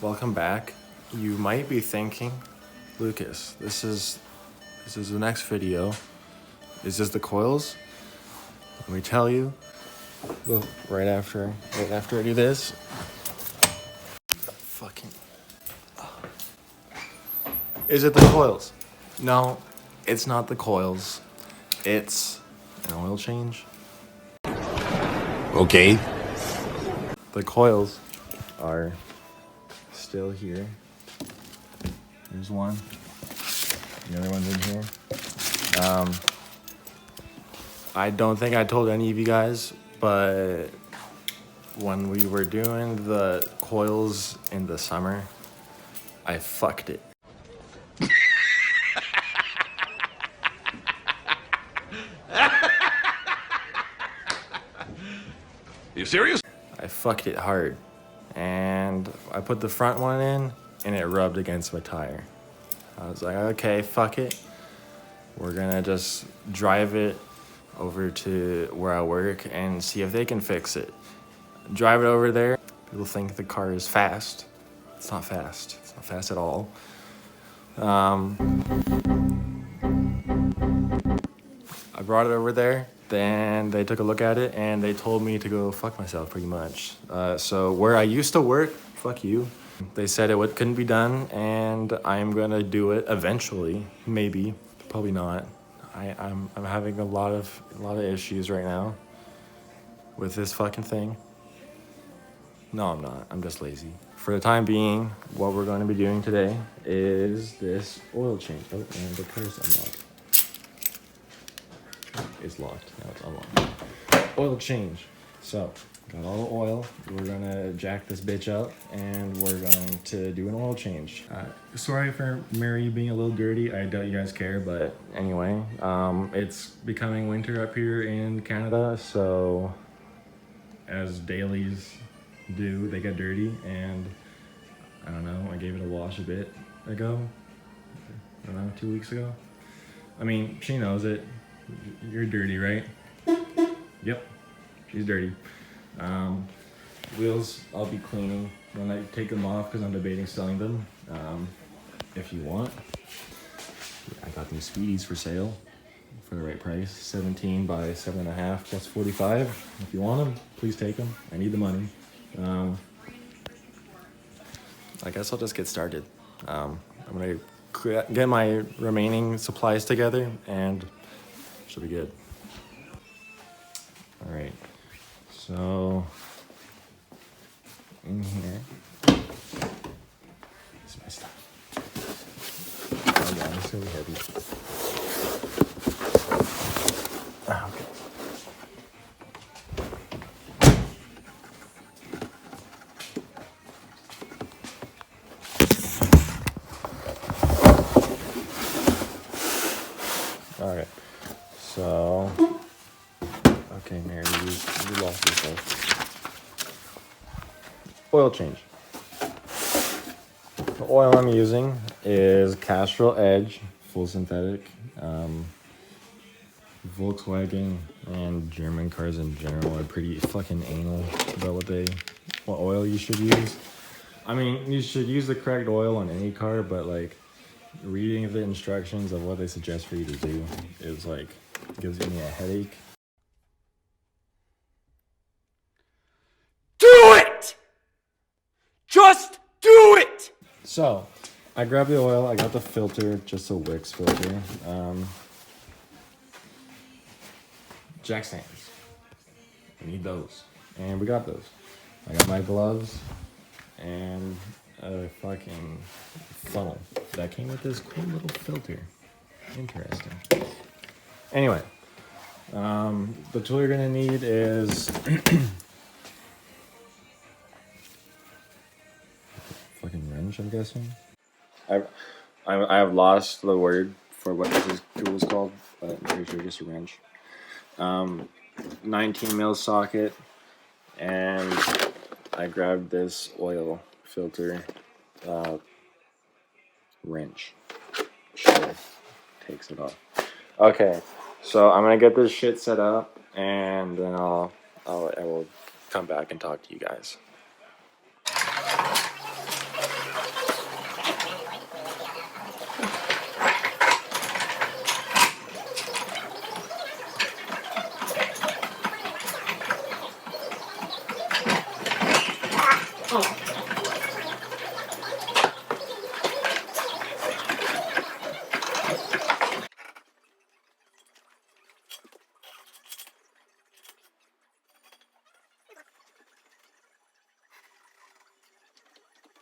welcome back. You might be thinking, Lucas, this is the next video. Is this the coils? Let me tell you. Well, right after I do this. Fucking. Is it the coils? No, it's not the coils. It's an oil change. Okay. The coils are still here. There's one. The other one's in here. I don't think I told any of you guys, but when we were doing the coils in the summer, I fucked it. You serious? I fucked it hard. And I put the front one in, and it rubbed against my tire. I was like, okay, fuck it. We're gonna just drive it over to where I work and see if they can fix it. Drive it over there. People think the car is fast. It's not fast. It's not fast at all. I brought it over there. Then they took a look at it and they told me to go fuck myself pretty much. So where I used to work, fuck you. They said it couldn't be done and I'm gonna do it eventually. Maybe, probably not. I'm having a lot of issues right now with this fucking thing. No, I'm not. I'm just lazy. For the time being, what we're going to be doing today is this oil change. Oh, and the car's unlocked. It's locked. Now it's unlocked. Oil change. So, got all the oil. We're gonna jack this bitch up, and we're going to do an oil change. Sorry for Mary being a little dirty. I doubt you guys care, but anyway, it's becoming winter up here in Canada, so as dailies do, they get dirty, and I don't know. I gave it a wash a bit ago. I don't know, 2 weeks ago. I mean, she knows it. You're dirty, right? Yep, she's dirty. Wheels, I'll be cleaning when I take them off because I'm debating selling them. If you want. I got these Speedies for sale for the right price. 17 by 7.5 plus 45. If you want them, please take them. I need the money. I guess I'll just get started. I'm gonna get my remaining supplies together and should be good. All right, so in here, this is my stuff. Oh yeah, it's really heavy. Okay. All right. So, okay, Mary, you lost yourself. Oil change. The oil I'm using is Castrol Edge, full synthetic. Volkswagen and German cars in general are pretty fucking anal about what oil you should use. I mean, you should use the correct oil on any car, but like reading the instructions of what they suggest for you to do is like gives me a headache. Do it! Just do it! So, I grabbed the oil. I got the filter, just a Wix filter. Jack stands. We need those, and we got those. I got my gloves and a fucking funnel that came with this cool little filter. Interesting. Anyway, the tool you're gonna need is fucking wrench, I'm guessing. I have lost the word for what this tool is called, but I'm pretty sure just a wrench. 19 mil socket, and I grabbed this oil filter wrench. Sure, takes it off. Okay, so I'm gonna get this shit set up, and then I will come back and talk to you guys.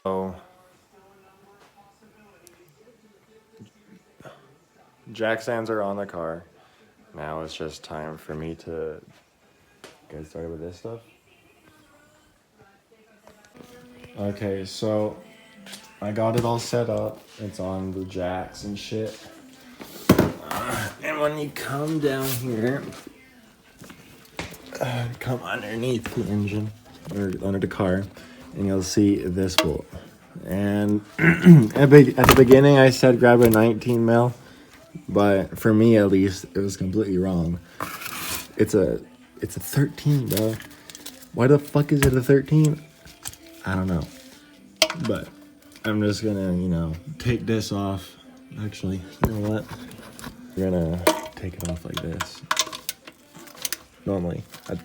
So jack stands are on the car. Now it's just time for me to get started with this stuff. Okay, so I got it all set up. It's on the jacks and shit. And when you come down here, come underneath the engine or under the car, and you'll see this bolt. And at the beginning, I said grab a 19 mil, but for me at least, it was completely wrong. It's a 13, bro. Why the fuck is it a 13? I don't know. But I'm just gonna, take this off. Actually, you know what? We're gonna take it off like this. Normally I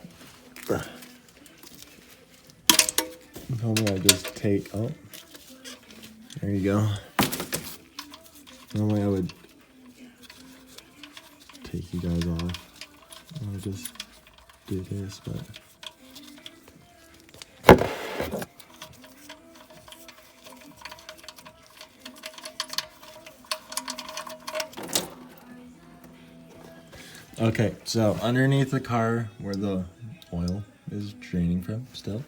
just take, oh, there you go. Normally I would take you guys off. I would just do this, but okay, so underneath the car where the oil is draining from still,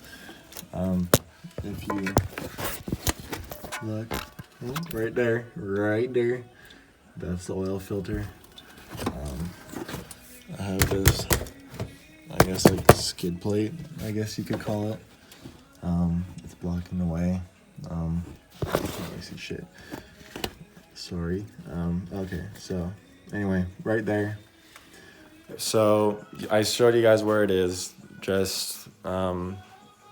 if you look, right there, that's the oil filter. I have this, I guess, like skid plate, I guess you could call it. It's blocking the way. I can't really see shit. Sorry. Okay, so anyway, right there. So I showed you guys where it is. Just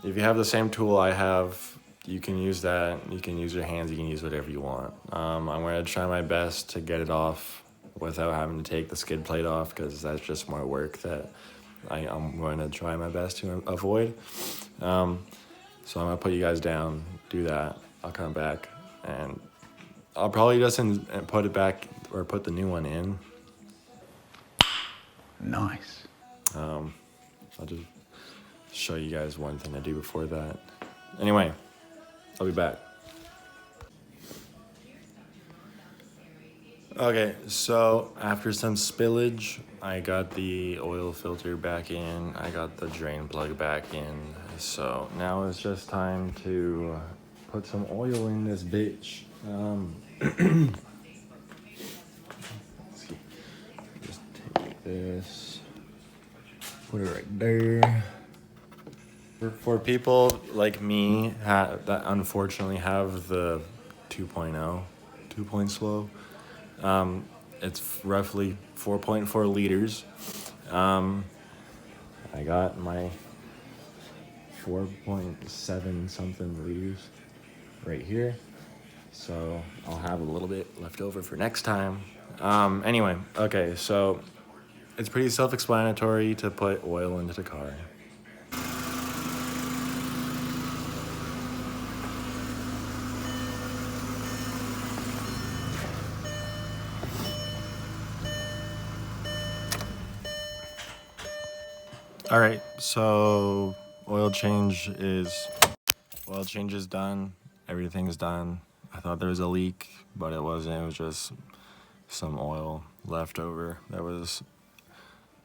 if you have the same tool I have, you can use that. You can use your hands. You can use whatever you want. I'm going to try my best to get it off without having to take the skid plate off, because that's just more work that I'm going to try my best to avoid. So I'm going to put you guys down, do that. I'll come back, and I'll probably just put it back or put the new one in. Nice. I'll just show you guys one thing I do before that. Anyway, I'll be back. Okay, so after some spillage, I got the oil filter back in. I got the drain plug back in. So now it's just time to put some oil in this bitch. Let's see. Just take this, put it right there. For people like me that unfortunately have the 2.0, 2 slow, it's roughly 4.4 liters. I got my 4.7 something liters right here. So I'll have a little bit left over for next time. Anyway, okay, so it's pretty self-explanatory to put oil into the car. All right, so oil change is done. Everything's done. I thought there was a leak, but it wasn't. It was just some oil left over that was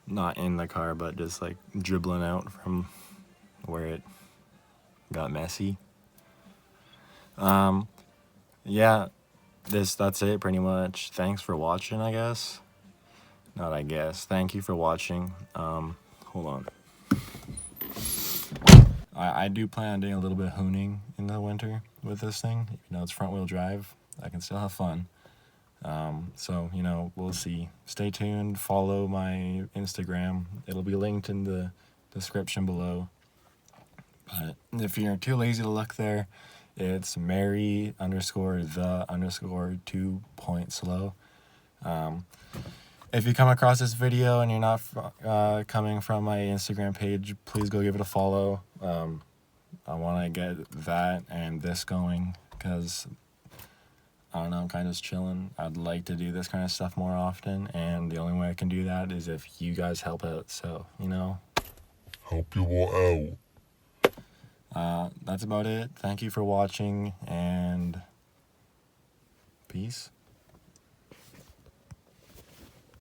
not in the car, but just like dribbling out from where it got messy. Yeah, that's it pretty much. Thanks for watching, I guess. Not I guess. Thank you for watching. Hold on. I do plan on doing a little bit of hooning in the winter with this thing. It's front wheel drive. I can still have fun. So, we'll see. Stay tuned. Follow my Instagram. It'll be linked in the description below. But if you're too lazy to look there, it's Mary_the_2.slow. If you come across this video and you're not coming from my Instagram page, please go give it a follow. I want to get that and this going because, I don't know, I'm kind of just chilling. I'd like to do this kind of stuff more often, and the only way I can do that is if you guys help out. So, Help you all out. That's about it. Thank you for watching, and peace.